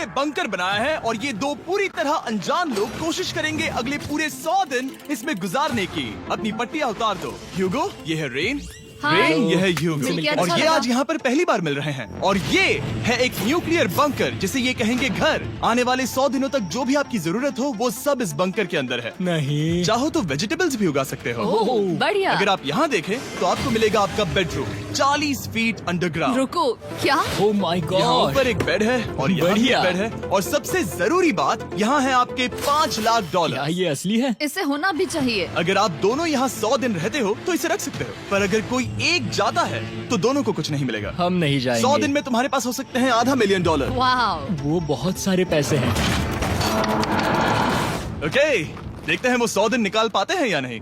ये बंकर बनाया है और ये दो पूरी तरह अनजान लोग कोशिश करेंगे अगले पूरे 100 दिन इसमें गुजारने की। अपनी पट्टियां उतार दो। ह्यूगो, ये है रेन। रेन, ये है ह्यूगो और ये आज यहाँ पर पहली बार मिल रहे हैं। और ये है एक न्यूक्लियर बंकर जिसे ये कहेंगे घर। आने वाले 100 दिनों तक जो भी आपकी जरूरत हो वो सब इस बंकर के अंदर है। नहीं, चाहो तो वेजिटेबल्स भी उगा सकते हो। बढ़िया। अगर आप यहाँ देखें तो आपको मिलेगा आपका बेडरूम 40 फीट अंडरग्राउंड। रुको, क्या? ओह माय यहाँ गॉड, ऊपर एक बेड है और यहाँ भी बढ़िया। एक बेड है और सबसे जरूरी बात यहाँ है आपके $5 लाख। क्या ये असली है? इसे होना भी चाहिए। अगर आप दोनों यहाँ 100 दिन रहते हो तो इसे रख सकते हो, पर अगर कोई एक जाता है तो दोनों को कुछ नहीं मिलेगा। हम नहीं जाएंगे। 100 दिन में तुम्हारे पास हो सकते हैं $500 मिलियन। वाह, वो बहुत सारे पैसे हैं। ओके, देखते हैं वो 100 दिन निकाल पाते हैं या नहीं।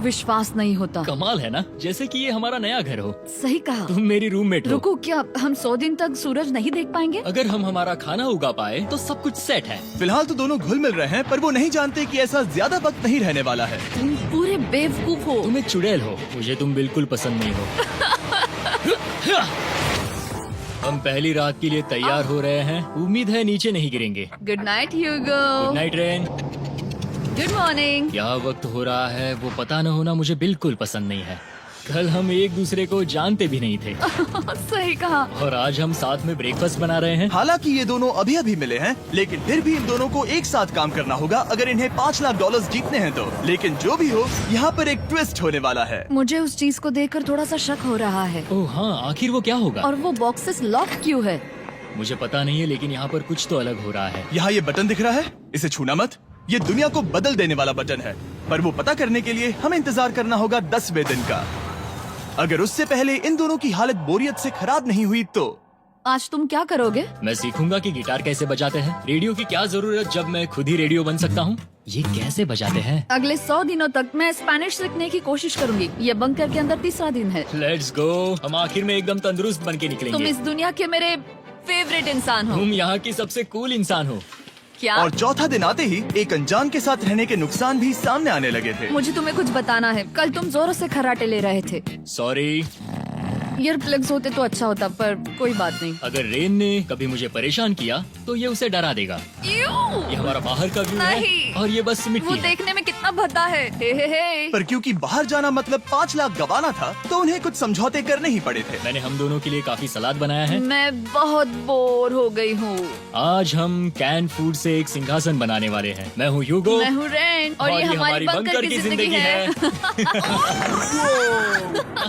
विश्वास नहीं होता। कमाल है ना, जैसे कि ये हमारा नया घर हो। सही कहा। तुम मेरी रूममेट हो। रुको, क्या हम 100 दिन तक सूरज नहीं देख पाएंगे? अगर हम हमारा खाना उगा पाए तो सब कुछ सेट है। फिलहाल तो दोनों घुल मिल रहे हैं, पर वो नहीं जानते कि ऐसा ज्यादा वक्त नहीं रहने वाला है। तुम पूरे बेवकूफ हो। तुम एक चुड़ैल हो, मुझे तुम बिल्कुल पसंद नहीं हो। हम पहली रात के लिए तैयार हो रहे हैं। उम्मीद है नीचे नहीं गिरेंगे। Good night Hugo. Good night Rain. Good morning. क्या वक्त हो रहा है वो पता न होना मुझे बिल्कुल पसंद नहीं है। कल हम एक दूसरे को जानते भी नहीं थे सही कहा। और आज हम साथ में ब्रेकफास्ट बना रहे हैं। हालांकि ये दोनों अभी अभी मिले हैं, लेकिन फिर भी इन दोनों को एक साथ काम करना होगा अगर इन्हें $5 लाख जीतने हैं तो। लेकिन जो भी हो, यहाँ पर एक ट्विस्ट होने वाला है। मुझे उस चीज को देखकर थोड़ा सा शक हो रहा है। ओह हाँ, आखिर वो क्या होगा? और वो बॉक्सेस लॉक क्यों है? मुझे पता नहीं है, लेकिन यहाँ पर कुछ तो अलग हो रहा है। यहाँ ये बटन दिख रहा है, इसे छूना मत। ये दुनिया को बदल देने वाला बटन है, पर वो पता करने के लिए हमें इंतजार करना होगा 10वें दिन का। अगर उससे पहले इन दोनों की हालत बोरियत से खराब नहीं हुई तो आज तुम क्या करोगे? मैं सीखूंगा कि गिटार कैसे बजाते हैं। रेडियो की क्या जरूरत जब मैं खुद ही रेडियो बन सकता हूँ। ये कैसे बजाते हैं? अगले 100 दिनों तक मैं स्पेनिश सीखने की कोशिश करूंगी। ये बंकर के अंदर तीसरा दिन है। Let's go. हम आखिर में एकदम तंदुरुस्त बन के तुम निकलेंगे। इस दुनिया के मेरे फेवरेट इंसान हो। तुम यहाँ की सबसे कूल इंसान हो। क्या? और चौथा दिन आते ही एक अनजान के साथ रहने के नुकसान भी सामने आने लगे थे। मुझे तुम्हें कुछ बताना है। कल तुम जोरों से खर्राटे ले रहे थे। सॉरी। ईयर प्लग्स होते तो अच्छा होता, पर कोई बात नहीं। अगर रेन ने कभी मुझे परेशान किया तो ये उसे डरा देगा। ये हमारा बाहर का व्यू है नहीं। और ये बस मिट्टी वो है। देखने में कितना भद्दा है। हे। पर क्योंकि बाहर जाना मतलब 5 लाख गंवाना था, तो उन्हें कुछ समझौते करने ही पड़े थे। मैंने हम दोनों के लिए काफी सलाद बनाया है। मैं बहुत बोर हो गई हूँ। आज हम कैन फूड से एक सिंहासन बनाने वाले हैं। मैं हूँ ह्यूगो मैं हूँ रेन और ये हमारी बंकर की जिंदगी है।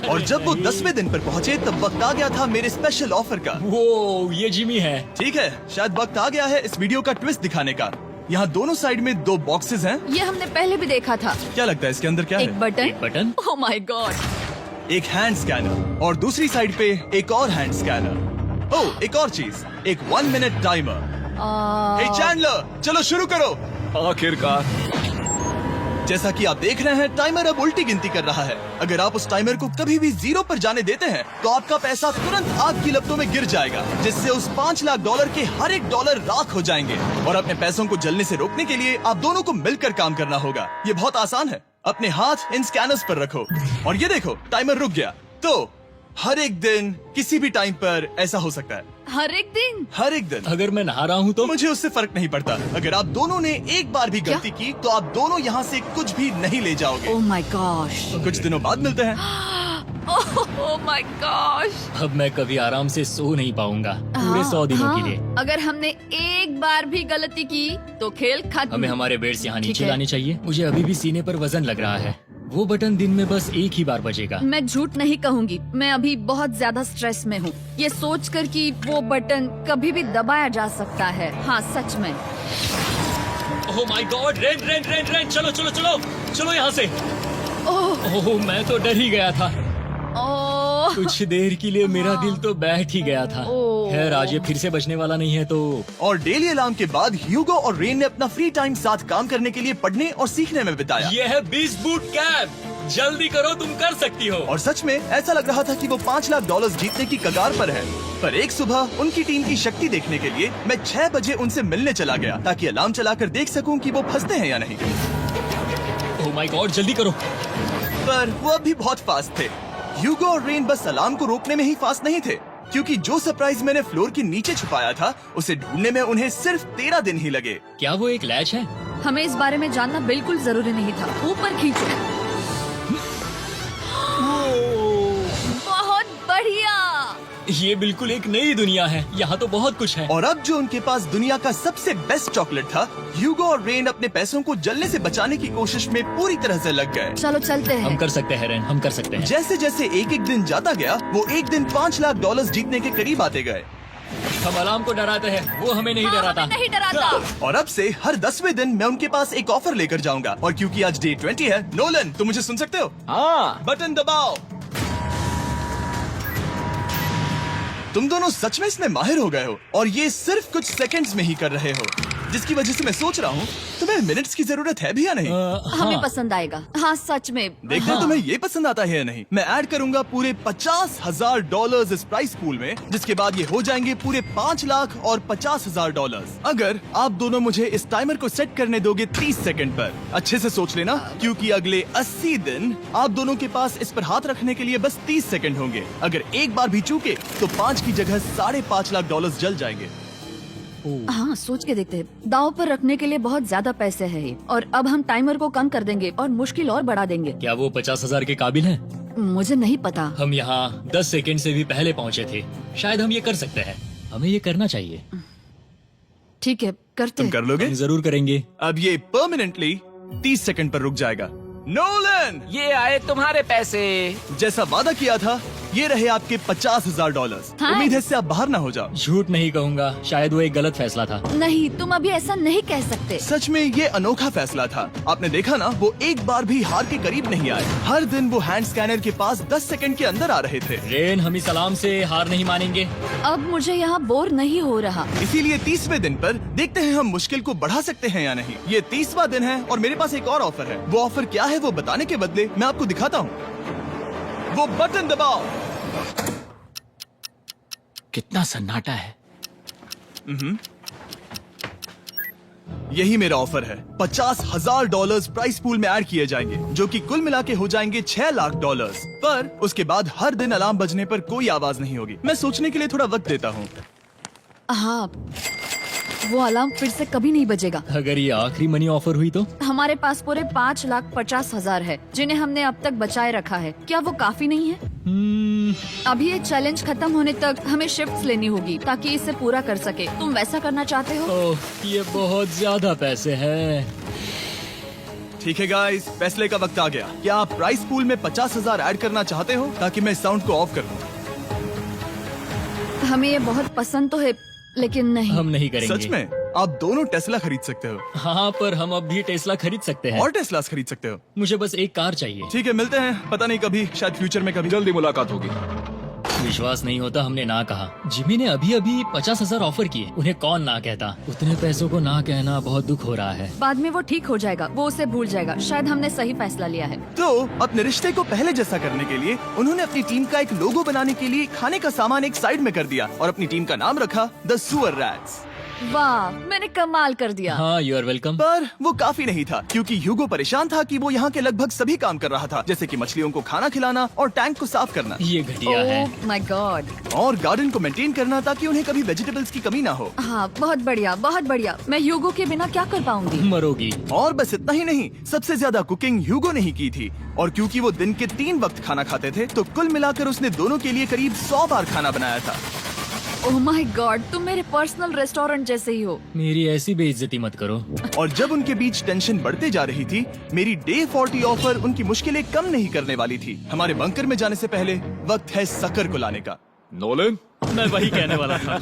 और जब वो 10वें दिन पर पहुँचे तब वक्त आ गया था मेरे स्पेशल ऑफर का। वो ये जिमी है। ठीक है, शायद वक्त आ गया है इस वीडियो का ट्विस्ट दिखाने का। यहाँ दोनों साइड में 2 बॉक्सेस हैं। ये हमने पहले भी देखा था। क्या लगता है इसके अंदर क्या एक है? बटन। एक बटन। Oh my God. एक हैंड स्कैनर और दूसरी साइड पे एक और हैंड स्कैनर। ओह, एक और चीज, एक 1 मिनट टाइमर। हे चैंडलर, चलो शुरू करो। आखिरकार। जैसा कि आप देख रहे हैं, टाइमर अब उल्टी गिनती कर रहा है। अगर आप उस टाइमर को कभी भी 0 पर जाने देते हैं तो आपका पैसा तुरंत आग की लपटों में गिर जाएगा, जिससे उस $5 लाख के हर एक डॉलर राख हो जाएंगे। और अपने पैसों को जलने से रोकने के लिए आप दोनों को मिलकर काम करना होगा। ये बहुत आसान है। अपने हाथ इन स्कैनर्स पर रखो और ये देखो, टाइमर रुक गया। तो हर एक दिन किसी भी टाइम पर ऐसा हो सकता है। हर एक दिन? हर एक दिन। अगर मैं नहा रहा हूँ तो मुझे उससे फर्क नहीं पड़ता। अगर आप दोनों ने एक बार भी गलती की तो आप दोनों यहाँ से कुछ भी नहीं ले जाओगे। Oh my gosh. कुछ दिनों बाद मिलते हैं। Oh my gosh. अब मैं कभी आराम से सो नहीं पाऊंगा पूरे 100 दिनों के लिए। अगर हमने एक बार भी गलती की तो खेल खत्म। हमें हमारे बेड से यहाँ ठीक नीचे है। लाने चाहिए। मुझे अभी भी सीने पर वजन लग रहा है। वो बटन दिन में बस एक ही बार बजेगा। मैं झूठ नहीं कहूँगी, मैं अभी बहुत ज्यादा स्ट्रेस में हूँ, ये सोचकर कि वो बटन कभी भी दबाया जा सकता है। हाँ सच में। ओह my God, rain rain rain rain, चलो चलो चलो चलो यहाँ से। ओह मैं तो डर ही गया था। ओह कुछ देर के लिए मेरा दिल तो बैठ ही गया था। ओह। खैर आज ये फिर से बजने वाला नहीं है तो। और डेली अलार्म के बाद ह्यूगो और रेन ने अपना फ्री टाइम साथ काम करने के लिए पढ़ने और सीखने में बिताया। ये है 20 बूट कैब। जल्दी करो, तुम कर सकती हो। और सच में ऐसा लग रहा था कि वो $5 लाख जीतने की कगार पर है। पर एक सुबह उनकी टीम की शक्ति देखने के लिए मैं 6 बजे उनसे मिलने चला गया, ताकि अलार्म चलाकर देख सकूं कि वो फंसते हैं या नहीं। ओह माय गॉड, जल्दी करो। पर वो अब भी बहुत फास्ट थे। ह्यूगो और रेन बस अलार्म को रोकने में ही फास्ट नहीं थे। क्योंकि जो सरप्राइज मैंने फ्लोर के नीचे छुपाया था उसे ढूंढने में उन्हें सिर्फ 13 दिन ही लगे। क्या वो एक लैच है? हमें इस बारे में जानना बिल्कुल जरूरी नहीं था। ऊपर खींचो। बहुत बढ़िया। ये बिल्कुल एक नई दुनिया है, यहाँ तो बहुत कुछ है। और अब जो उनके पास दुनिया का सबसे बेस्ट चॉकलेट था, ह्यूगो और रेन अपने पैसों को जलने से बचाने की कोशिश में पूरी तरह से लग गए। चलो चलते हम हैं। कर सकते हैं रेन, हम कर सकते हैं। जैसे जैसे एक एक दिन जाता गया वो एक दिन $5 लाख जीतने के करीब आते गए। हम अलार्म को डराते हैं, वो हमें नहीं हाँ, डराता। हमें नहीं डराता। और अब से हर 10वें दिन मैं उनके पास एक ऑफर लेकर जाऊंगा। और क्योंकि आज डे 20 है, नोलन तुम मुझे सुन सकते हो? हाँ। बटन दबाओ। तुम दोनों सच में इसमें माहिर हो गए हो और ये सिर्फ कुछ सेकंड्स में ही कर रहे हो, जिसकी वजह से मैं सोच रहा हूँ तुम्हें मिनट्स की जरूरत है भी या नहीं। हमें पसंद आएगा। हाँ सच में। देखते हैं तुम्हें ये पसंद आता है या नहीं। मैं ऐड करूंगा पूरे $50,000 इस प्राइस पूल में, जिसके बाद ये हो जाएंगे पूरे $5,50,000। अगर आप दोनों मुझे इस टाइमर को सेट करने दोगे 30 सेकंड पर। अच्छे से सोच लेना, क्योंकि अगले 80 दिन आप दोनों के पास इस पर हाथ रखने के लिए बस 30 सेकंड होंगे। अगर एक बार भी चूके तो 5 की जगह $5.5 लाख जल जाएंगे। हाँ सोच के देखते हैं। दाव पर रखने के लिए बहुत ज्यादा पैसे है ये। और अब हम टाइमर को कम कर देंगे और मुश्किल और बढ़ा देंगे। क्या वो 50,000 के काबिल हैं? मुझे नहीं पता। हम यहाँ 10 सेकंड से भी पहले पहुँचे थे। शायद हम ये कर सकते हैं, हमें ये करना चाहिए। ठीक है करते तुम हैं। कर लोगे? हम जरूर करेंगे। अब ये परमानेंटली 30 सेकंड पर रुक जाएगा। नोलन, ये आए तुम्हारे पैसे। जैसा वादा किया था, ये रहे आपके $50,000। हाँ। उम्मीद है इससे आप बाहर ना हो जाओ। झूठ नहीं कहूँगा, शायद वो एक गलत फैसला था। नहीं तुम अभी ऐसा नहीं कह सकते। सच में ये अनोखा फैसला था। आपने देखा ना, वो एक बार भी हार के करीब नहीं आए। हर दिन वो हैंड स्कैनर के पास 10 सेकंड के अंदर आ रहे थे। रेन, हम इस अलार्म से हार नहीं मानेंगे। अब मुझे यहाँ बोर नहीं हो रहा। इसीलिए 30वें दिन पर देखते हैं हम मुश्किल को बढ़ा सकते हैं या नहीं। ये 30वां दिन है और मेरे पास एक और ऑफर है। वो ऑफर क्या है वो बताने के बदले मैं आपको दिखाता हूँ। वो बटन दबाओ। कितना सन्नाटा है। यही मेरा ऑफर है। $50,000 प्राइस पूल में ऐड किए जाएंगे, जो कि कुल मिला के हो जाएंगे $6 लाख। पर उसके बाद हर दिन अलार्म बजने पर कोई आवाज नहीं होगी। मैं सोचने के लिए थोड़ा वक्त देता हूँ। हाँ वो अलार्म फिर से कभी नहीं बजेगा। अगर ये आखिरी मनी ऑफर हुई तो? हमारे पास पूरे $5,50,000 है, जिन्हें हमने अब तक बचाए रखा है। क्या वो काफी नहीं है? अभी ये चैलेंज खत्म होने तक हमें शिफ्ट्स लेनी होगी ताकि इसे पूरा कर सके। तुम वैसा करना चाहते हो? ओह, ये बहुत ज्यादा पैसे हैं। ठीक है गाइस, फैसले का वक्त आ गया। क्या आप प्राइस पूल में 50,000 ऐड करना चाहते हो ताकि मैं साउंड को ऑफ कर दूं? हमें ये बहुत पसंद तो है, लेकिन नहीं। हम नहीं करेंगे। सच में? आप दोनों टेस्ला खरीद सकते हो हाँ, पर हम अब भी टेस्ला खरीद सकते हैं। और टेस्लास खरीद सकते हो। मुझे बस एक कार चाहिए। ठीक है, मिलते हैं। पता नहीं कभी, शायद फ्यूचर में कभी। जल्दी मुलाकात होगी। विश्वास नहीं होता हमने ना कहा। जिमी ने अभी अभी 50,000 ऑफर किए, उन्हें कौन ना कहता। उतने पैसों को ना कहना बहुत दुख हो रहा है। बाद में वो ठीक हो जाएगा, वो उसे भूल जाएगा। शायद हमने सही फैसला लिया है। तो अपने रिश्ते को पहले जैसा करने के लिए उन्होंने अपनी टीम का एक लोगो बनाने के लिए खाने का सामान एक साइड में कर दिया और अपनी टीम का नाम रखा द सुअर रैट्स। वाह, मैंने कमाल कर दिया। हाँ, यू आर वेलकम। पर वो काफी नहीं था, क्योंकि ह्यूगो परेशान था कि वो यहाँ के लगभग सभी काम कर रहा था, जैसे कि मछलियों को खाना खिलाना और टैंक को साफ करना ये घटिया है। ओह माय गॉड। और गार्डन को मेंटेन करना ताकि उन्हें कभी वेजिटेबल्स की कमी ना हो। हाँ बहुत बढ़िया, बहुत बढ़िया। मैं ह्यूगो के बिना क्या कर पाऊंगी? मरोगी। और बस इतना ही नहीं, सबसे ज्यादा कुकिंग ह्यूगो ने ही की थी। और क्योंकि वो दिन के 3 वक्त खाना खाते थे, तो कुल मिलाकर उसने दोनों के लिए करीब 100 बार खाना बनाया था। ओह माय गॉड, तुम मेरे पर्सनल रेस्टोरेंट जैसे ही हो। मेरी ऐसी बेइज्जती मत करो। और जब उनके बीच टेंशन बढ़ते जा रही थी, मेरी डे 40 ऑफर उनकी मुश्किलें कम नहीं करने वाली थी। हमारे बंकर में जाने से पहले वक्त है सकर को लाने का। नोलन। मैं वही कहने वाला था।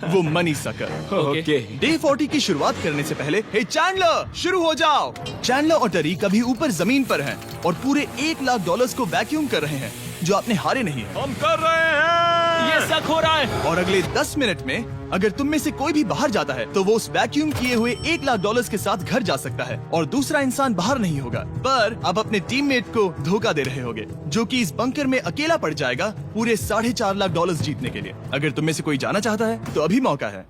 वो मनी सकर। ओके। डे 40 की शुरुआत करने से पहले, हे चैंडलर, शुरू हो जाओ। चैंडलर और टरीक अभी ऊपर जमीन पर हैं और पूरे $1 लाख को वैक्यूम कर रहे हैं, जो आपने हारे नहीं है। हम कर रहे हैं। ये शक हो रहा है। और अगले 10 मिनट में अगर तुम में से कोई भी बाहर जाता है, तो वो उस वैक्यूम किए हुए $1 लाख के साथ घर जा सकता है और दूसरा इंसान बाहर नहीं होगा। पर अब अपने टीममेट को धोखा दे रहे होगे, जो कि इस बंकर में अकेला पड़ जाएगा पूरे $4.5 लाख जीतने के लिए। अगर तुम में से कोई जाना चाहता है तो अभी मौका है।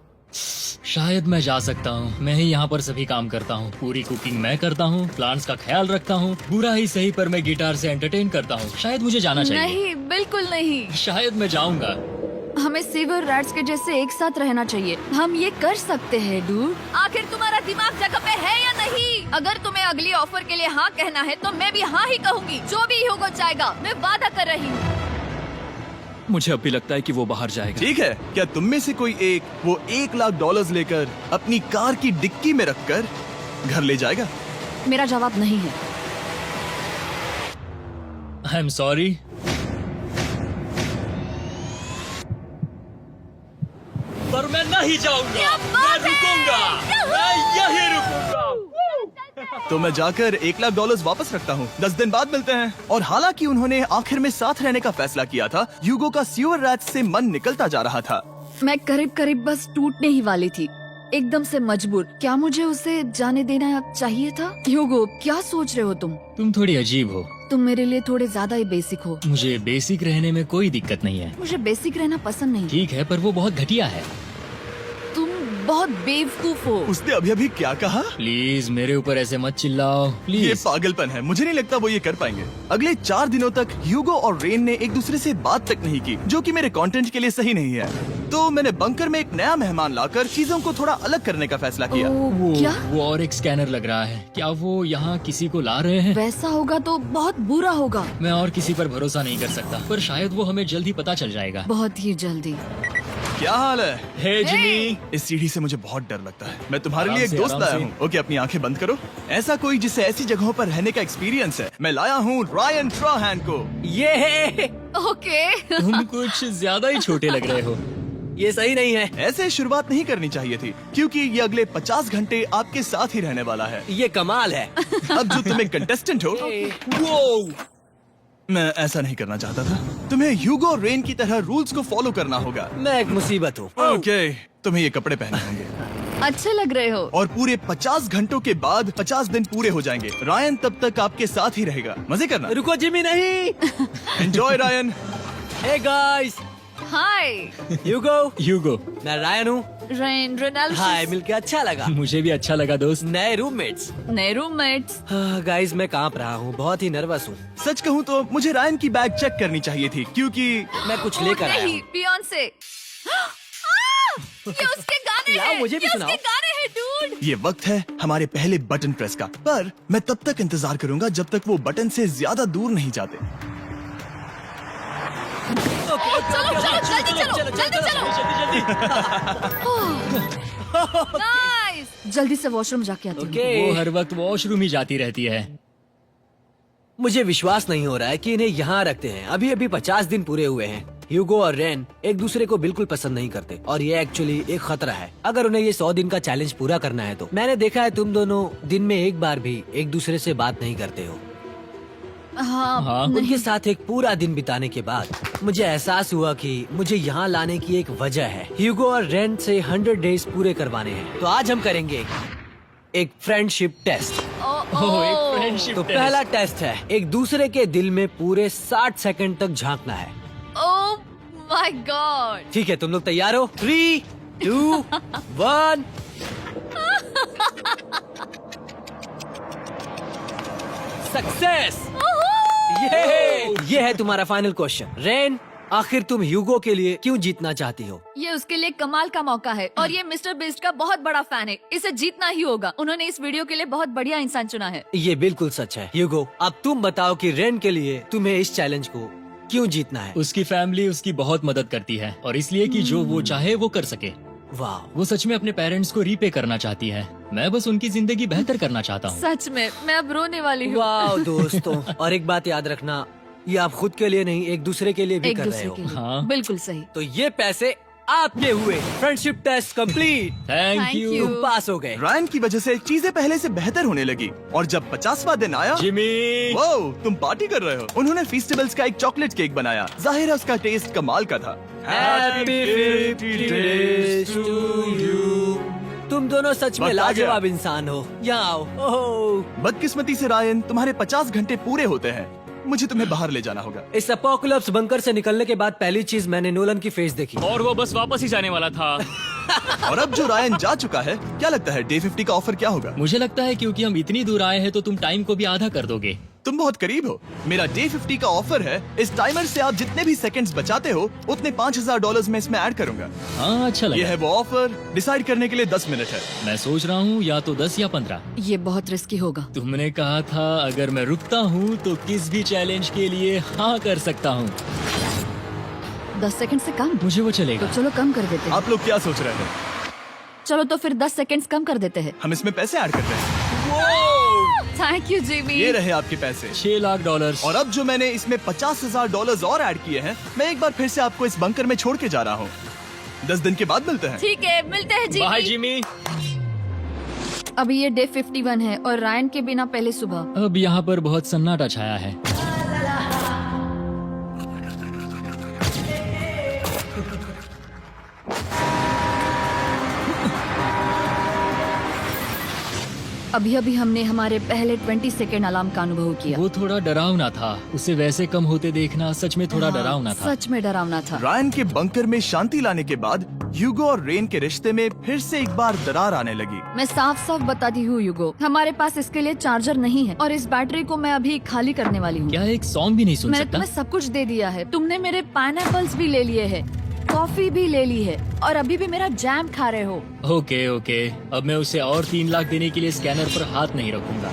शायद मैं जा सकता हूँ। मैं ही यहाँ पर सभी काम करता हूँ। पूरी कुकिंग मैं करता हूँ, प्लांट्स का ख्याल रखता हूँ। बुरा ही सही, पर मैं गिटार से एंटरटेन करता हूँ। शायद मुझे जाना चाहिए। नहीं, बिल्कुल नहीं। शायद मैं जाऊंगा। हमें सीवर रैट्स के जैसे एक साथ रहना चाहिए। हम ये कर सकते हैं डूड। आखिर तुम्हारा दिमाग जगह पे है या नहीं? अगर तुम्हें अगली ऑफर के लिए हाँ कहना है तो मैं भी हाँ ही कहूँगी। जो भी होगा जाएगा, मैं वादा कर रही हूँ। मुझे अब भी लगता है कि वो बाहर जाएगा। ठीक है, क्या तुम में से कोई एक वो $1,00,000 लेकर अपनी कार की डिक्की में रखकर घर ले जाएगा? मेरा जवाब नहीं है। I am sorry. पर मैं नहीं जाऊंगा, क्या मैं बात है! रुकूंगा, मैं यही रुकूंगा। तो मैं जाकर $1,00,000 वापस रखता हूँ। 10 दिन बाद मिलते हैं। और हालांकि उन्होंने आखिर में साथ रहने का फैसला किया था, ह्यूगो का सीवर रैट्स से मन निकलता जा रहा था। मैं करीब करीब बस टूटने ही वाली थी, एकदम से मजबूर। क्या मुझे उसे जाने देना चाहिए था? ह्यूगो, क्या सोच रहे हो तुम? तुम थोड़ी अजीब हो। तुम मेरे लिए थोड़े ज्यादा ही बेसिक हो। मुझे बेसिक रहने में कोई दिक्कत नहीं है। मुझे बेसिक रहना पसंद नहीं। ठीक है, पर वो बहुत घटिया है। तुम बहुत बेवकूफ हो। उसने अभी अभी क्या कहा? प्लीज मेरे ऊपर ऐसे मत चिल्लाओ, ये प्लीज। पागलपन है। मुझे नहीं लगता वो ये कर पाएंगे। अगले 4 दिनों तक ह्यूगो और रेन ने एक दूसरे से बात तक नहीं की, जो कि मेरे कंटेंट के लिए सही नहीं है। तो मैंने बंकर में एक नया मेहमान लाकर चीजों को थोड़ा अलग करने का फैसला किया। ओ, क्या? वो और एक स्कैनर लग रहा है। क्या वो यहाँ किसी को ला रहे हैं? वैसा होगा तो बहुत बुरा होगा। मैं और किसी पर भरोसा नहीं कर सकता, पर शायद वो हमें जल्द ही पता चल जाएगा। बहुत ही जल्दी। क्या हाल है? हे जिमी। इस सीढ़ी से मुझे बहुत डर लगता है। मैं तुम्हारे आराम लिए एक से, दोस्त आराम लाया से। हूँ। ओके, अपनी आंखें बंद करो। ऐसा कोई जिसे ऐसी जगहों पर रहने का एक्सपीरियंस है। मैं लाया हूँ रायन ट्राहैन को। ये ओके। तुम कुछ ज्यादा ही छोटे लग रहे हो। ये सही नहीं है। ऐसे शुरुआत नहीं करनी चाहिए थी, क्योंकि ये अगले 50 घंटे आपके साथ ही रहने वाला है। ये कमाल है। अब जो तुम एक कंटेस्टेंट हो, वो मैं ऐसा नहीं करना चाहता था। तुम्हें ह्यूगो और रेन की तरह रूल्स को फॉलो करना होगा। मैं एक मुसीबत हूँ। ओके, तुम्हें ये कपड़े पहने होंगे अच्छे लग रहे हो। और पूरे 50 घंटों के बाद 50 दिन पूरे हो जाएंगे। रायन तब तक आपके साथ ही रहेगा। मजे करना। रुको जिमी, नहीं। Enjoy Ryan. हे गाइस, हाय ह्यूगो, मैं रायन हूँ। Rain Reynold. हाय, मिलके अच्छा लगा। मुझे भी अच्छा लगा दोस्त। नए रूममेट्स। नए रूममेट्स। गाइस, मैं कांप रहा हूँ, बहुत ही नर्वस हूँ। सच कहूँ तो मुझे रायन की बैग चेक करनी चाहिए थी, क्योंकि मैं कुछ लेकर आया नहीं, हूँ। बियॉन्से। ये उसके गाने लाओ, हैं। मुझे भी ये सुनाओ। उसके गाने हैं डूड। ये वक्त है हमारे पहले बटन प्रेस का। पर मैं तब तक इंतजार करूंगा जब तक वो बटन से ज्यादा दूर नहीं जाते। चलो जल्दी नाइस। जल्दी से वॉशरूम जाके आती हूँ। ओके। वो हर वक्त वॉशरूम ही जाती रहती है। मुझे विश्वास नहीं हो रहा है कि इन्हें यहाँ रखते हैं। अभी अभी 50 दिन पूरे हुए हैं। ह्यूगो और रेन एक दूसरे को बिल्कुल पसंद नहीं करते और ये एक्चुअली एक खतरा है। अगर उन्हें ये 100 दिन का चैलेंज पूरा करना है तो। मैंने देखा है तुम दोनों दिन में एक बार भी एक दूसरे से बात नहीं करते हो। हाँ, उनके साथ एक पूरा दिन बिताने के बाद मुझे एहसास हुआ कि मुझे यहाँ लाने की एक वजह है। ह्यूगो और रेन से 100 डेज पूरे करवाने हैं। तो आज हम करेंगे एक फ्रेंडशिप टेस्ट। ओह, एक फ्रेंडशिप तो पहला टेस्ट है, एक दूसरे के दिल में पूरे 60 सेकंड तक झांकना है। ओह माय गॉड। ठीक है, तुम लोग तैयार हो? 3, 2, 1। सक्सेस। ये है तुम्हारा फाइनल क्वेश्चन। रेन, आखिर तुम ह्यूगो के लिए क्यों जीतना चाहती हो? ये उसके लिए कमाल का मौका है और ये मिस्टर बीस्ट का बहुत बड़ा फैन है। इसे जीतना ही होगा। उन्होंने इस वीडियो के लिए बहुत बढ़िया इंसान चुना है। ये बिल्कुल सच है। ह्यूगो, अब तुम बताओ कि रेन के लिए तुम्हें इस चैलेंज को क्यों जीतना है? उसकी फैमिली उसकी बहुत मदद करती है और इसलिए कि जो वो चाहे वो कर सके। वाह, वो सच में अपने पेरेंट्स को रीपे करना चाहती है। मैं बस उनकी जिंदगी बेहतर करना चाहता हूँ। सच में मैं अब रोने वाली हूँ। वाह दोस्तों। और एक बात याद रखना, ये आप खुद के लिए नहीं, एक दूसरे के लिए भी एक कर रहे दूसरे हो। के लिए। हाँ। बिल्कुल सही। तो ये पैसे आपके हुए। Friendship test complete. Thank Thank you you। तुम पास हो गए। रायन की वजह से चीजें पहले से बेहतर होने लगी और जब 50वां दिन आया, जिमी। वो तुम पार्टी कर रहे हो। उन्होंने फेस्टिवल्स का एक चॉकलेट केक बनाया। जाहिर है उसका टेस्ट कमाल का था। Happy 50 days to you। तुम दोनों सच में वक्त आ गया। लाजवाब इंसान हो। यहाँ आओ। ओह, बदकिस्मती से रायन, तुम्हारे 50 घंटे पूरे होते हैं। मुझे तुम्हें बाहर ले जाना होगा। इस अपोकलिप्स बंकर से निकलने के बाद पहली चीज मैंने नोलन की फेस देखी। और वो बस वापस ही जाने वाला था। और अब जो रायन जा चुका है, क्या लगता है डे 50 का ऑफर क्या होगा? मुझे लगता है क्योंकि हम इतनी दूर आए हैं तो तुम टाइम को भी आधा कर दोगे। तुम बहुत करीब हो। मेरा डे 50 का ऑफर है। इस टाइमर से आप जितने भी सेकंड्स बचाते हो उतने $5000 मैं इसमें ऐड करूंगा। हाँ अच्छा ये लगा। है वो ऑफर। डिसाइड करने के लिए 10 मिनट है। मैं सोच रहा हूँ या तो 10 या 15। ये बहुत रिस्की होगा। तुमने कहा था अगर मैं रुकता हूँ तो किस भी चैलेंज के लिए हाँ कर सकता हूँ। 10 सेकंड से कम? मुझे वो तो चलेगा। चलो कम कर देते हैं। आप लोग क्या सोच रहे हैं? चलो तो फिर 10 सेकंड्स कम कर देते हैं। हम इसमें पैसे ऐड करते हैं। Thank you Jimmy. ये रहे आपके पैसे। $6 लाख। और अब जो मैंने इसमें $50,000 और ऐड किए हैं, मैं एक बार फिर से आपको इस बंकर में छोड़ के जा रहा हूँ। 10 दिन के बाद मिलते हैं। ठीक है, मिलते हैं बाय जिमी। जिमी। अभी ये डे 51 है और रायन के बिना पहले सुबह। अब यहाँ पर बहुत सन्नाटा छाया है। अभी अभी हमने हमारे पहले 20 सेकेंड अलार्म का अनुभव किया। वो थोड़ा डरावना था। उसे वैसे कम होते देखना सच में थोड़ा डरावना था। सच में डरावना था। रायन के बंकर में शांति लाने के बाद ह्यूगो और रेन के रिश्ते में फिर से एक बार दरार आने लगी। मैं साफ साफ बताती हूँ यूगो, हमारे पास इसके लिए चार्जर नहीं है और इस बैटरी को मैं अभी खाली करने वाली हूँ। क्या एक सॉन्ग भी नहीं सुन मैंने सकता? तुम्हें सब कुछ दे दिया है। तुमने मेरे पाइनएप्पल्स भी ले लिए हैं, कॉफी भी ले ली है और अभी भी मेरा जैम खा रहे हो। ओके ओके, अब मैं उसे और 3 लाख देने के लिए स्कैनर पर हाथ नहीं रखूंगा।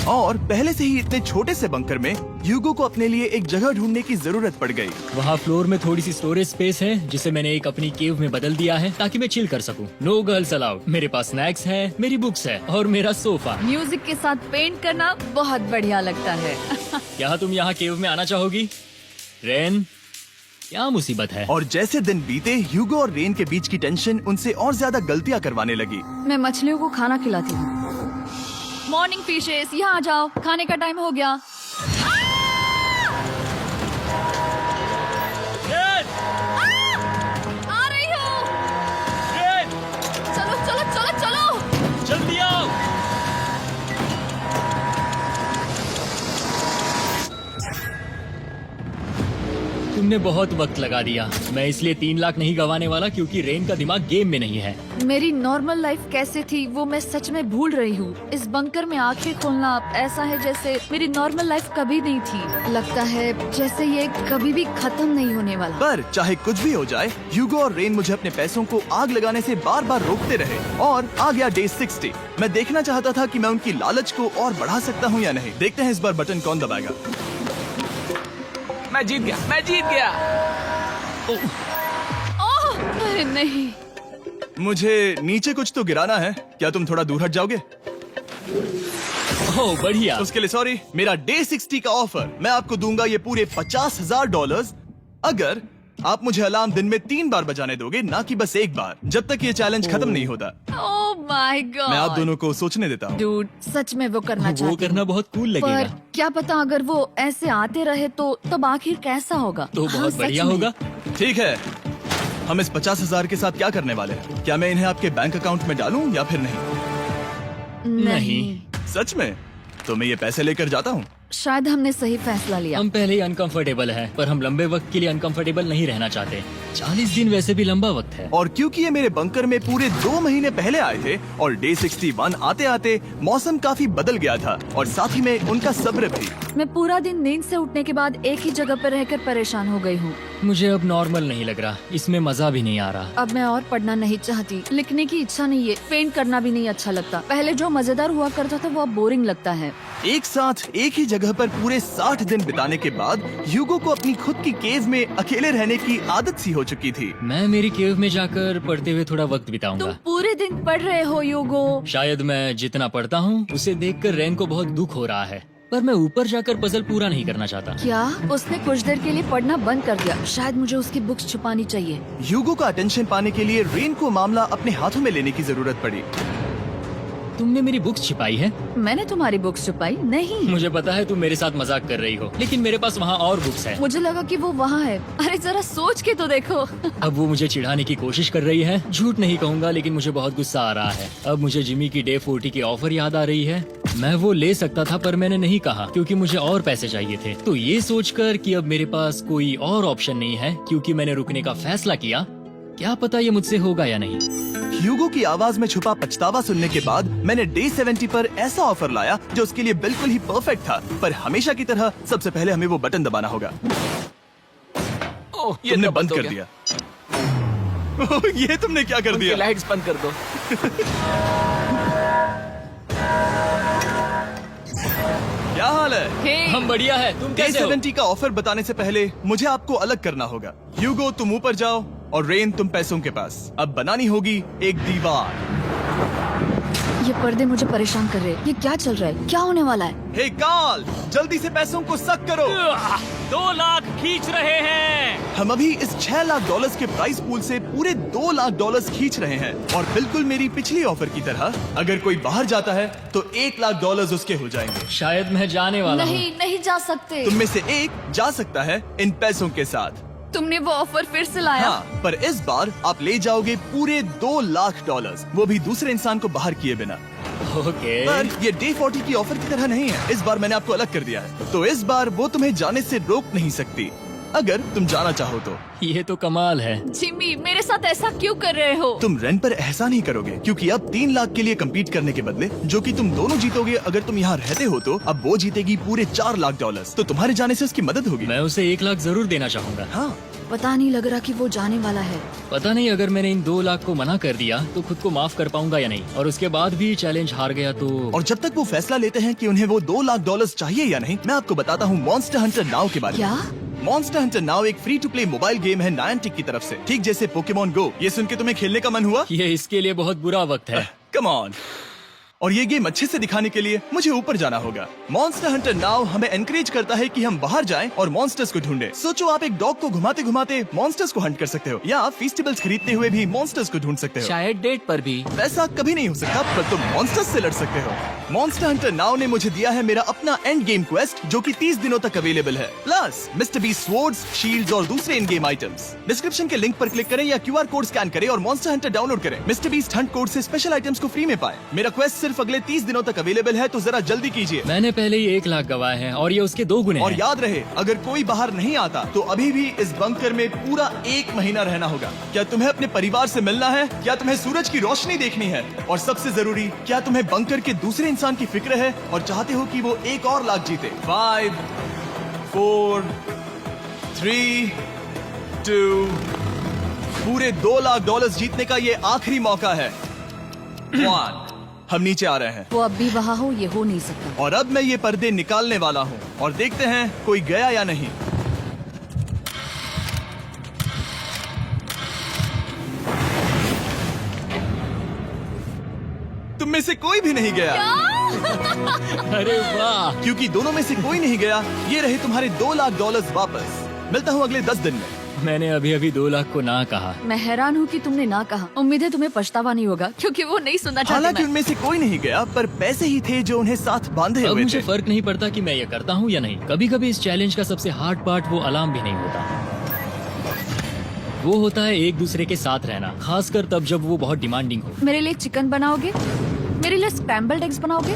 और पहले से ही इतने छोटे से बंकर में ह्यूगो को अपने लिए एक जगह ढूंढने की जरूरत पड़ गई। वहाँ फ्लोर में थोड़ी सी स्टोरेज स्पेस है जिसे मैंने एक अपनी केव में बदल दिया है ताकि मैं चिल कर सकूं। No girls allowed. मेरे पास स्नैक्स है, मेरी बुक्स है और मेरा सोफा। म्यूजिक के साथ पेंट करना बहुत बढ़िया लगता है। क्या तुम यहाँ केव में आना चाहोगी? रेन, क्या मुसीबत है? और जैसे दिन बीते, ह्यूगो और रेन के बीच की टेंशन उनसे और ज्यादा गलतियां करवाने लगी। मैं मछलियों को खाना खिलाती हूँ। मॉर्निंग फिशेस, यहाँ आ जाओ, खाने का टाइम हो गया। आ रही हूँ। चलो चलो चलो चलो। जल्दी आओ। तुमने बहुत वक्त लगा दिया। मैं इसलिए 3 लाख नहीं गंवाने वाला क्योंकि रेन का दिमाग गेम में नहीं है। मेरी नॉर्मल लाइफ कैसे थी वो मैं सच में भूल रही हूँ। इस बंकर में आंखें खोलना ऐसा है जैसे मेरी नॉर्मल लाइफ कभी नहीं थी। लगता है जैसे ये कभी भी खत्म नहीं होने वाला। पर चाहे कुछ भी हो जाए, ह्यूगो और रेन मुझे अपने पैसों को आग लगाने से बार बार रोकते रहे। और आ गया डे 60। मैं देखना चाहता था कि मैं उनकी लालच को और बढ़ा सकता हूँ या नहीं। देखते हैं इस बार बटन कौन दबाएगा। मैं जीत गया, मैं जीत गया। ओह, अरे नहीं। मुझे नीचे कुछ तो गिराना है। क्या तुम थोड़ा दूर हट जाओगे? ओह बढ़िया। उसके लिए सॉरी। मेरा डे 60 का ऑफर, मैं आपको दूंगा ये पूरे $50,000 अगर आप मुझे अलार्म दिन में 3 बार बजाने दोगे, ना कि बस एक बार, जब तक ये चैलेंज खत्म नहीं होता। ओह माय गॉड। मैं आप दोनों को सोचने देता हूँ। डूड, सच में वो करना वो चाहती करना हूँ। बहुत कूल पर लगेगा। क्या पता अगर वो ऐसे आते रहे तो तब आखिर कैसा होगा। तो हाँ, बहुत सच बढ़िया में। होगा। ठीक है, हम इस 50,000 के साथ क्या करने वाले हैं? क्या मैं इन्हें आपके बैंक अकाउंट में डालूं या फिर नहीं? नहीं। सच में? तो मैं ये पैसे लेकर जाता हूँ। शायद हमने सही फैसला लिया। हम पहले ही अनकंफर्टेबल हैं, पर हम लंबे वक्त के लिए अनकंफर्टेबल नहीं रहना चाहते। 40 दिन वैसे भी लंबा वक्त है। और क्योंकि ये मेरे बंकर में पूरे 2 महीने पहले आए थे और डे 61 आते आते मौसम काफी बदल गया था और साथ ही में उनका सब्र भी। मैं पूरा दिन नींद से उठने के बाद एक ही जगह पर रहकर परेशान हो गई हूँ। मुझे अब नॉर्मल नहीं लग रहा, इसमें मजा भी नहीं आ रहा। अब मैं और पढ़ना नहीं चाहती, लिखने की इच्छा नहीं है, पेंट करना भी नहीं अच्छा लगता। पहले जो मजेदार हुआ करता था वो अब बोरिंग लगता है। एक साथ एक ही जगह पर पूरे 60 दिन बिताने के बाद ह्यूगो को अपनी खुद की केव में अकेले रहने की आदत सी हो चुकी थी। मैं मेरी केव में जाकर पढ़ते हुए थोड़ा वक्त तुम बिताऊंगा। पूरे दिन पढ़ रहे हो यूगो। शायद मैं जितना पढ़ता हूँ उसे देखकर रेन को बहुत दुख हो रहा है, पर मैं ऊपर जाकर पजल पूरा नहीं करना चाहता। क्या उसने कुछ देर के लिए पढ़ना बंद कर दिया? शायद मुझे उसकी बुक्स छुपानी चाहिए। ह्यूगो का अटेंशन पाने के लिए रेन को मामला अपने हाथों में लेने की जरूरत पड़ी। तुमने मेरी बुक्स छिपाई है? मैंने तुम्हारी बुक्स छुपाई नहीं। मुझे पता है तुम मेरे साथ मजाक कर रही हो, लेकिन मेरे पास वहाँ और बुक्स है। मुझे लगा कि वो वहाँ है। अरे जरा सोच के तो देखो। अब वो मुझे चिढ़ाने की कोशिश कर रही है। झूठ नहीं कहूँगा, लेकिन मुझे बहुत गुस्सा आ रहा है। अब मुझे जिमी की डे 40 की ऑफर याद आ रही है। मैं वो ले सकता था पर मैंने नहीं कहा क्योंकि मुझे और पैसे चाहिए थे। तो ये सोचकर कि अब मेरे पास कोई और ऑप्शन नहीं है क्योंकि मैंने रुकने का फैसला किया, क्या पता ये मुझसे होगा या नहीं। ह्यूगो की आवाज में छुपा पछतावा सुनने के बाद मैंने डे 70 पर ऐसा ऑफर लाया जो उसके लिए बिल्कुल ही परफेक्ट था। पर हमेशा की तरह सबसे पहले हमें वो बटन दबाना होगा। ओह, ये तुमने तो बंद हो कर गया। दिया। ओह, ये तुमने क्या कर उनकी दिया? लाइट्स बंद कर दो। क्या हाल है? हे, हम बढ़िया है, तुम डे कैसे हो? 70 का ऑफर बताने से पहले मुझे आपको अलग करना होगा। ह्यूगो तुम ऊपर जाओ और रेन तुम पैसों के पास। अब बनानी होगी एक दीवार। ये पर्दे मुझे परेशान कर रहे हैं। ये क्या चल रहा है? क्या होने वाला है? हे कार्ल, जल्दी से पैसों को सक करो। 2 लाख खींच रहे हैं। हम अभी इस $6 लाख के प्राइस पूल से पूरे $2 लाख खींच रहे हैं और बिल्कुल मेरी पिछली ऑफर की तरह अगर कोई बाहर जाता है तो $1 लाख उसके हो जाएंगे। शायद मैं जाने वाला हूँ। नहीं जा सकते। तुम में से एक जा सकता है इन पैसों के साथ। तुमने वो ऑफर फिर से लाया? हाँ, पर इस बार आप ले जाओगे पूरे $2 लाख, वो भी दूसरे इंसान को बाहर किए बिना। ओके। पर ये डे 40 की ऑफर की तरह नहीं है। इस बार मैंने आपको अलग कर दिया है, तो इस बार वो तुम्हें जाने से रोक नहीं सकती अगर तुम जाना चाहो तो। ये तो कमाल है। जिमी, मेरे साथ ऐसा क्यों कर रहे हो? तुम रेंट पर एहसान ही करोगे क्योंकि अब 3 लाख के लिए कम्पीट करने के बदले जो कि तुम दोनों जीतोगे अगर तुम यहाँ रहते हो, तो अब वो जीतेगी पूरे $4 लाख। तो तुम्हारे जाने से उसकी मदद होगी। मैं उसे 1 लाख जरूर देना चाहूंगा। हाँ, पता नहीं लग रहा कि वो जाने वाला है। पता नहीं अगर मैंने इन 2 लाख को मना कर दिया तो खुद को माफ कर पाऊंगा या नहीं, और उसके बाद भी चैलेंज हार गया तो। और जब तक वो फैसला लेते हैं कि उन्हें वो $2 लाख चाहिए या नहीं, मैं आपको बताता हूँ मॉन्स्टर हंटर नाउ के बारे में। क्या? मॉन्स्टर हंटर नाउ एक free to play mobile game है नायंटिक की तरफ से, ठीक जैसे पोकेमॉन गो। ये सुन के तुम्हें खेलने का मन हुआ? ये इसके लिए बहुत बुरा वक्त है। Come on. और ये गेम अच्छे से दिखाने के लिए मुझे ऊपर जाना होगा। मॉन्स्टर हंटर नाउ हमें एनकरेज करता है कि हम बाहर जाएं और मॉन्स्टर्स को ढूंढें। सोचो, आप एक डॉग को घुमाते घुमाते मॉन्स्टर्स को हंट कर सकते हो, या आप फेस्टिवल्स खरीदते हुए भी मॉन्स्टर्स को ढूंढ सकते हो। शायद डेट पर भी। वैसा कभी नहीं हो सकता, पर तुम मॉन्स्टर्स से लड़ सकते हो। मॉन्स्टर हंटर नाउ ने मुझे दिया है मेरा अपना एंड गेम क्वेस्ट जो कि 30 दिनों तक अवेलेबल है, plus mister beast swords, shields और दूसरे इन गेम आइटम्स। डिस्क्रिप्शन के लिंक पर क्लिक करें या QR कोड स्कैन करें और मॉन्स्टर हंटर डाउनलोड करें। मिस्टर बीस्ट हंट कोड से स्पेशल आइटम्स को फ्री में पाएं। मेरा क्वेस्ट सिर्फ अगले 30 दिनों तक अवेलेबल है, तो जरा जल्दी कीजिए। मैंने पहले ही 1 लाख गवाए हैं और ये उसके 2 गुने और हैं। याद रहे, अगर कोई बाहर नहीं आता तो अभी भी इस बंकर में पूरा 1 महीना रहना होगा। क्या तुम्हें अपने परिवार से मिलना है? क्या तुम्हें सूरज की रोशनी देखनी है? और सबसे जरूरी, क्या तुम्हें बंकर के दूसरे इंसान की फिक्र है और चाहते हो कि वो $1 और लाख जीते? 5, 4, 3, 2, पूरे $2 लाख जीतने का ये आखिरी मौका है। 1, हम नीचे आ रहे हैं वो अब भी वहाँ हो, ये हो नहीं सकता। और अब मैं ये पर्दे निकालने वाला हूँ और देखते हैं कोई गया या नहीं। तुम में से कोई भी नहीं गया। अरे वाह। क्योंकि दोनों में से कोई नहीं गया, ये रहे तुम्हारे $2 लाख वापस। मिलता हूँ अगले 10 दिन में। मैंने अभी अभी 2 लाख को ना कहा। मैं हैरान हूँ कि तुमने ना कहा। उम्मीद है तुम्हें पछतावा नहीं होगा, क्योंकि वो नहीं सुनना चाहते। हालांकि मैं। उनमें से कोई नहीं गया, पर पैसे ही थे जो उन्हें साथ बांधे अब हुए मुझे थे। फर्क नहीं पड़ता कि मैं ये करता हूँ या नहीं। कभी कभी इस चैलेंज का सबसे हार्ड पार्ट वो अलार्म भी नहीं होता, वो होता है एक दूसरे के साथ रहना, खासकर तब जब वो बहुत डिमांडिंग हो। मेरे लिए चिकन बनाओगे? मेरे लिए स्क्रैम्बल्ड एग्स बनाओगे?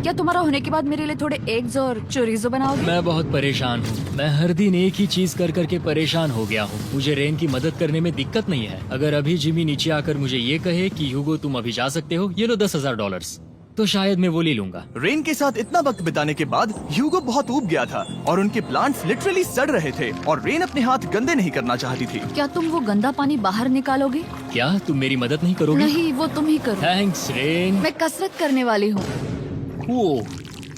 क्या तुम्हारा होने के बाद मेरे लिए थोड़े एग्स और चोरिजो बनाओगे? मैं बहुत परेशान हूँ। मैं हर दिन एक ही चीज कर करके परेशान हो गया हूँ। मुझे रेन की मदद करने में दिक्कत नहीं है। अगर अभी जिमी नीचे आकर मुझे ये कहे कि ह्यूगो तुम अभी जा सकते हो, ये लो $10,000, तो शायद मैं वो ले लूंगा। रेन के साथ इतना वक्त बिताने के बाद ह्यूगो बहुत ऊब गया था और उनके प्लांट्स लिटरली सड़ रहे थे और रेन अपने हाथ गंदे नहीं करना चाहती थी। क्या तुम वो गंदा पानी बाहर निकालोगे? क्या तुम मेरी मदद नहीं करोगे? नहीं, वो तुम ही करो। Thanks rain. मैं कसरत करने वाली हूँ। ओ,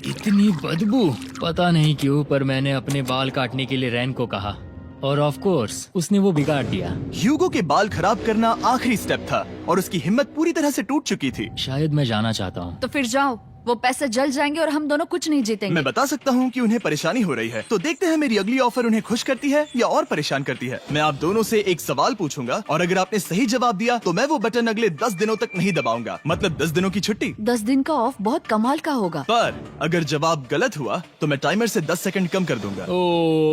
इतनी बदबू। पता नहीं क्यों, पर मैंने अपने बाल काटने के लिए रैन को कहा और ऑफ कोर्स उसने वो बिगाड़ दिया। ह्यूगो के बाल खराब करना आखिरी स्टेप था और उसकी हिम्मत पूरी तरह से टूट चुकी थी। शायद मैं जाना चाहता हूँ। तो फिर जाओ, वो पैसे जल जाएंगे और हम दोनों कुछ नहीं जीतेंगे। मैं बता सकता हूँ कि उन्हें परेशानी हो रही है, तो देखते हैं मेरी अगली ऑफर उन्हें खुश करती है या और परेशान करती है। मैं आप दोनों से एक सवाल पूछूंगा और अगर आपने सही जवाब दिया तो मैं वो बटन अगले 10 दिनों तक नहीं दबाऊंगा, मतलब 10 दिनों की छुट्टी। 10 दिन का ऑफ बहुत कमाल का होगा। पर अगर जवाब गलत हुआ तो मैं टाइमर से 10 सेकंड कम कर दूंगा। ओ,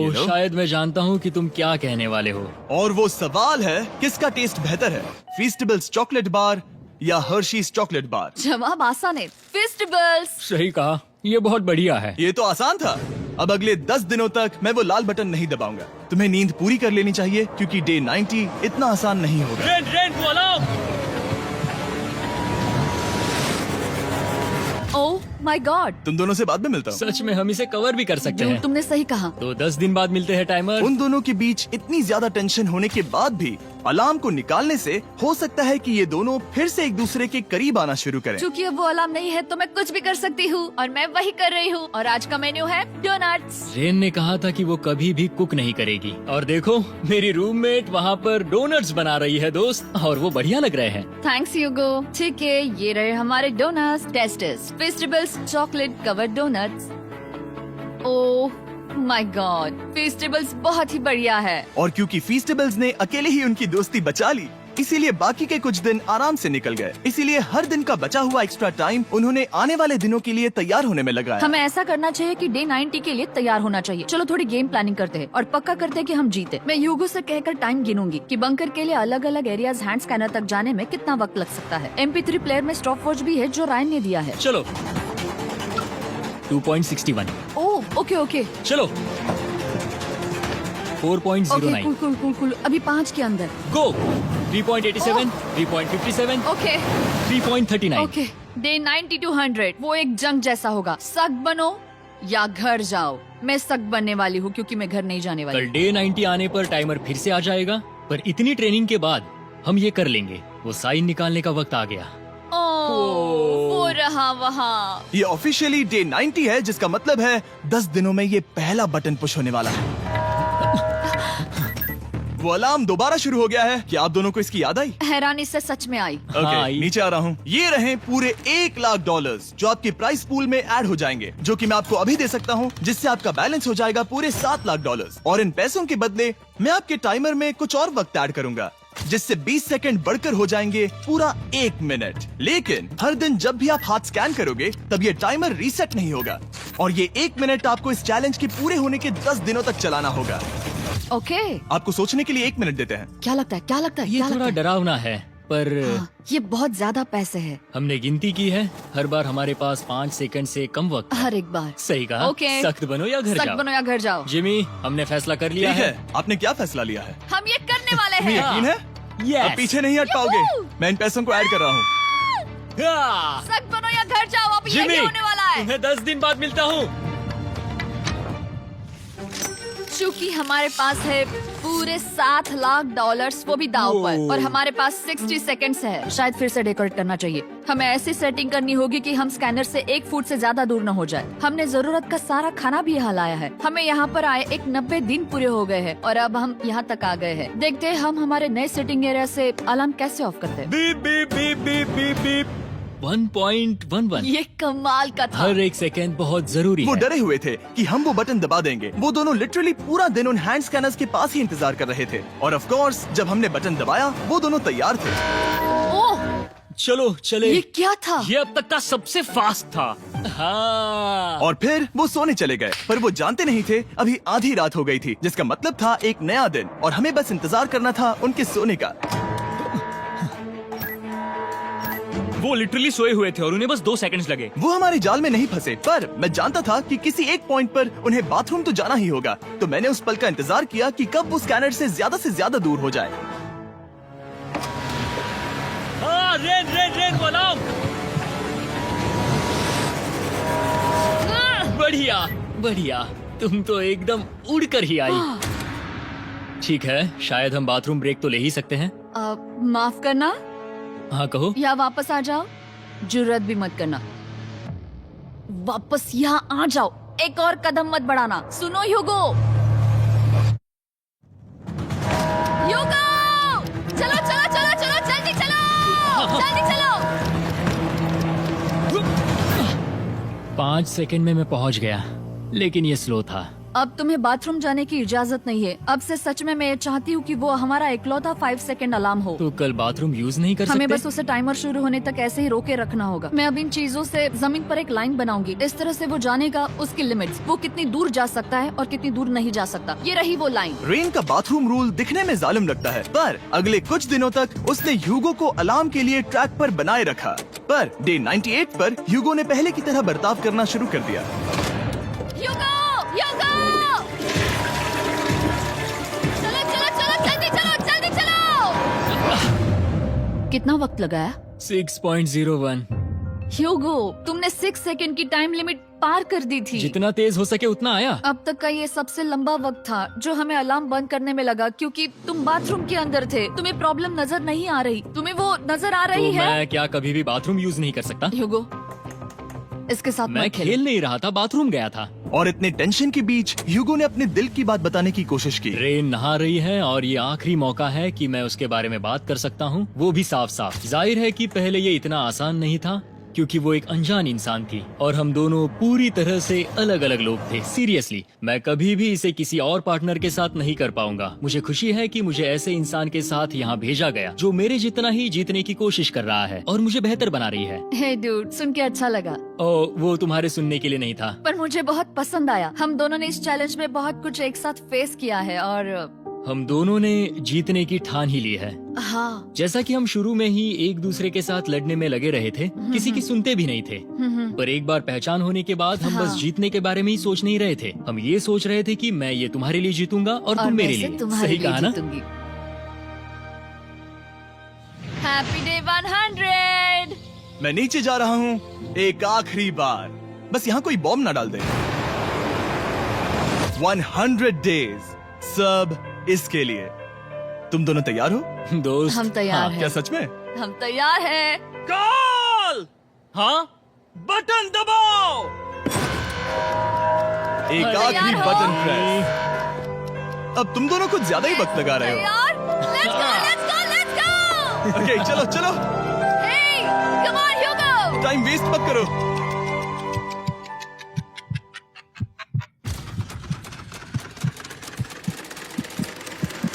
You know? शायद मैं जानता हूँ कि तुम क्या कहने वाले हो। और वो सवाल है, किसका टेस्ट बेहतर है, फेस्टिवल्स चॉकलेट बार या हर्शीज चॉकलेट बार? जवाब आसान है, फेस्टिवल्स। सही कहा, ये बहुत बढ़िया है। ये तो आसान था। अब अगले 10 दिनों तक मैं वो लाल बटन नहीं दबाऊंगा। तुम्हें नींद पूरी कर लेनी चाहिए क्योंकि डे 90 इतना आसान नहीं होगा। रेन, रेन को अलार्म। माय गॉड, तुम दोनों से बाद में मिलता हूँ। सच में हम इसे कवर भी कर सकते हैं। तुमने सही कहा। तो 10 दिन बाद मिलते हैं टाइमर। उन दोनों के बीच इतनी ज्यादा टेंशन होने के बाद भी अलार्म को निकालने से हो सकता है कि ये दोनों फिर से एक दूसरे के करीब आना शुरू करें। क्योंकि अब वो अलार्म नहीं है तो मैं कुछ भी कर सकती हूँ और मैं वही कर रही हूँ। और आज का मेन्यू है डोनट्स। रेन ने कहा था कि वो कभी भी कुक नहीं करेगी और देखो मेरी रूममेट वहाँ पर डोनट्स बना रही है दोस्त, और वो बढ़िया लग रहे हैं। Thanks Hugo. ठीक है, ये रहे हमारे donuts. Testers, festivals, chocolate covered donuts. Oh my God, festivals बहुत ही बढ़िया है। और क्योंकि फीस्टेबल्स ने अकेले ही उनकी दोस्ती बचा ली, इसीलिए बाकी के कुछ दिन आराम से निकल गए। इसीलिए हर दिन का बचा हुआ एक्स्ट्रा टाइम उन्होंने आने वाले दिनों के लिए तैयार होने में लगाया। हमें ऐसा करना चाहिए कि डे 90 के लिए तैयार होना चाहिए। चलो थोड़ी गेम प्लानिंग करते हैं और पक्का करते हैं कि हम जीते। मैं ह्यूगो से कहकर टाइम गिनूंगी कि बंकर के लिए अलग अलग एरियाज हैंड स्कैनर तक जाने में कितना वक्त लग सकता है। MP3 प्लेयर में स्टॉप वॉच भी है जो रायन ने दिया है। चलो 2.61। ओह ओके ओके चलो 4.09। Cool cool cool cool. अभी 5 के अंदर। गो 3.87, 3.57, ओके 3.39। ओके। डे 90 to 100 वो एक जंग जैसा होगा। सख्त बनो या घर जाओ। मैं सख्त बनने वाली हूँ क्योंकि मैं घर नहीं जाने वाली। कल डे 90 आने पर टाइमर फिर से आ जाएगा, पर इतनी ट्रेनिंग के बाद हम ये कर लेंगे। वो साइन निकालने का वक्त आ गया। वो रहा वहाँ। ये ऑफिशियली डे 90 है, जिसका मतलब है 10 दिनों में ये पहला बटन पुश होने वाला है। वो अलार्म दोबारा शुरू हो गया है। क्या आप दोनों को इसकी याद आई? हैरानी से सच में आई। ओके, आई। नीचे आ रहा हूँ। ये रहे पूरे $1,00,000 जो आपके प्राइस पूल में ऐड हो जाएंगे, जो कि मैं आपको अभी दे सकता हूँ, जिससे आपका बैलेंस हो जाएगा पूरे $7,00,000। और इन पैसों के बदले मैं आपके टाइमर में कुछ और वक्त ऐड करूंगा, जिससे 20 सेकंड बढ़कर हो जाएंगे पूरा 1 मिनट। लेकिन हर दिन जब भी आप हाथ स्कैन करोगे तब ये टाइमर रीसेट नहीं होगा, और ये 1 मिनट आपको इस चैलेंज के पूरे होने के 10 दिनों तक चलाना होगा। ओके। आपको सोचने के लिए 1 मिनट देते हैं। क्या लगता है, क्या लगता है, ये क्या थोड़ा लगता है? डरावना है, पर हाँ, ये बहुत ज्यादा पैसे है हमने गिनती की है, हर बार हमारे पास 5 सेकंड से कम वक्त है। हर एक बार। सही कहा। ओके। सख्त बनो या घर सख्त जाओ। बनो या घर जाओ। जिमी, हमने फैसला कर लिया ठीक है। है, आपने क्या फैसला लिया है? हम ये करने वाले तुम्हें हैं। यकीन है? Yes. अब पीछे नहीं हट पाओगे। मैं इन पैसों को ऐड कर रहा हूँ। हाँ। सख्त बनो या घर जाओ। अब यही जिमी, होने वाला है। तुम्हें 10 दिन बाद मिलता हूँ। चूंकि हमारे पास है पूरे $7,00,000 वो भी दाव पर, और हमारे पास 60 सेकंड्स है। शायद फिर से डेकोरेट करना चाहिए। हमें ऐसी सेटिंग करनी होगी कि हम स्कैनर से 1 फुट से ज्यादा दूर न हो जाए। हमने जरूरत का सारा खाना भी यहाँ लाया है। हमें यहाँ पर आए 90 दिन पूरे हो गए हैं और अब हम यहाँ तक आ गए हैं। देखते हैं हम हमारे नए सेटिंग एरिया से अलार्म कैसे ऑफ करते हैं। Beep beep beep beep beep beep. 1.11। ये कमाल का था। हर एक सेकंड बहुत जरूरी वो है। डरे हुए थे कि हम वो बटन दबा देंगे। वो दोनों लिटरली पूरा दिन उन हैंड स्कैनर्स के पास ही इंतजार कर रहे थे, और ऑफ कोर्स जब हमने बटन दबाया वो दोनों तैयार थे। ओह, चलो चले। ये क्या था? ये अब तक का सबसे फास्ट था। हाँ। और फिर वो सोने चले गए, पर वो जानते नहीं थे अभी आधी रात हो गई थी, जिसका मतलब था एक नया दिन, और हमें बस इंतजार करना था उनके सोने का। वो लिटरली सोए हुए थे और उन्हें बस 2 सेकंड्स लगे। वो हमारे जाल में नहीं फंसे, पर मैं जानता था कि किसी एक पॉइंट पर उन्हें बाथरूम तो जाना ही होगा, तो मैंने उस पल का इंतजार किया कि कब वो स्कैनर से ज्यादा दूर हो जाए। हाँ, रेन रेन रेन बोलाओ। बढ़िया बढ़िया, तुम तो एकदम उड़कर ही आई। ठीक है, शायद हम बाथरूम ब्रेक तो ले ही सकते हैं। माफ करना हाँ कहो। या वापस आ जाओ। जुर्रत भी मत करना। वापस यहाँ आ जाओ। एक और कदम मत बढ़ाना। सुनो ह्यूगो। ह्यूगो, चलो चलो चलो चलो, जल्दी चलो, जल्दी चलो। 5 सेकंड में मैं पहुंच गया, लेकिन ये स्लो था। अब तुम्हें बाथरूम जाने की इजाजत नहीं है। अब से सच में मैं चाहती हूँ कि वो हमारा इकलौता 5 सेकंड अलार्म हो। तो कल बाथरूम यूज नहीं कर हमें सकते? बस उसे टाइमर शुरू होने तक ऐसे ही रोके रखना होगा। मैं अब इन चीजों से जमीन पर एक लाइन बनाऊंगी। इस तरह से वो जानेगा उसकी लिमिट्स, वो कितनी दूर जा सकता है और कितनी दूर नहीं जा सकता। ये रही वो लाइन। रेन का बाथरूम रूल दिखने में जालिम लगता है, पर अगले कुछ दिनों तक उसने ह्यूगो को अलार्म के लिए ट्रैक पर बनाए रखा। पर डे 98 पर ह्यूगो ने पहले की तरह बर्ताव करना शुरू कर दिया। ह्यूगो, ह्यूगो! चलो चलो चलो, जल्दी चलो, जल्दी चलो। कितना वक्त लगाया? 6.01। ह्यूगो, तुमने 6 सेकंड की टाइम लिमिट पार कर दी थी। जितना तेज हो सके उतना आया। अब तक का ये सबसे लंबा वक्त था जो हमें अलार्म बंद करने में लगा, क्योंकि तुम बाथरूम के अंदर थे। तुम्हें प्रॉब्लम नजर नहीं आ रही, तुम्हें वो नजर आ रही तो है? मैं क्या कभी भी बाथरूम यूज नहीं कर सकता? ह्यूगो, इसके साथ मैं मत खेलो। खेल नहीं रहा था, बाथरूम गया था। और इतने टेंशन के बीच ह्यूगो ने अपने दिल की बात बताने की कोशिश की। रेन नहा रही है और ये आखिरी मौका है कि मैं उसके बारे में बात कर सकता हूँ, वो भी साफ साफ। जाहिर है कि पहले ये इतना आसान नहीं था, क्योंकि वो एक अनजान इंसान थी और हम दोनों पूरी तरह से अलग अलग लोग थे। सीरियसली, मैं कभी भी इसे किसी और पार्टनर के साथ नहीं कर पाऊंगा। मुझे खुशी है कि मुझे ऐसे इंसान के साथ यहाँ भेजा गया जो मेरे जितना ही जीतने की कोशिश कर रहा है और मुझे बेहतर बना रही है। हे डूड, सुन के अच्छा लगा। ओ, वो तुम्हारे सुनने के लिए नहीं था। पर मुझे बहुत पसंद आया। हम दोनों ने इस चैलेंज में बहुत कुछ एक साथ फेस किया है और हम दोनों ने जीतने की ठान ही ली है। हाँ। जैसा कि हम शुरू में ही एक दूसरे के साथ लड़ने में लगे रहे थे, किसी की सुनते भी नहीं थे। पर एक बार पहचान होने के बाद हम बस हाँ। जीतने के बारे में ही सोच नहीं रहे थे। हम ये सोच रहे थे कि मैं ये तुम्हारे लिए जीतूंगा और तुम मेरे लिए। सही कहा ना? Happy day 100। मैं नीचे जा रहा हूँ एक आखिरी बार, बस यहाँ कोई बॉम्ब ना डाल दे। 100 डेज, सब इसके लिए। तुम दोनों तैयार हो? दोस्त, हम तैयार हाँ, हैं। क्या सच में? हम तैयार हैं। कॉल! हाँ, बटन दबाओ। एक अरे आखिरी तैयार हो? Button press. अब तुम दोनों कुछ ज्यादा ही वक्त लगा रहे हो। तैयार? Let's go, let's go, let's go! Okay, चलो चलो, Hey, come on, Hugo! Time waste मत करो।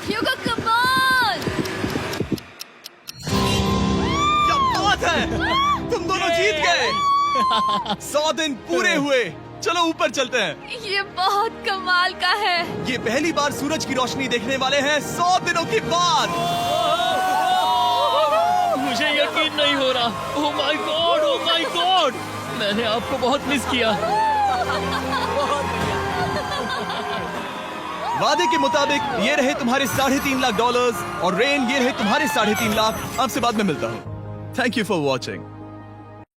Hugo, come on! क्या बात है, तुम दोनों जीत गए। 100 दिन पूरे हुए। चलो ऊपर चलते हैं। ये बहुत कमाल का है। ये पहली बार सूरज की रोशनी देखने वाले हैं 100 दिनों के बाद। मुझे यकीन नहीं हो रहा। ओह my God, oh my God, मैंने आपको बहुत मिस किया। वादे के मुताबिक ये रहे तुम्हारे $3.5 लाख और रेन ये रहे तुम्हारे 3.5 लाख। आपसे बाद में मिलता हूँ। Thank you for watching.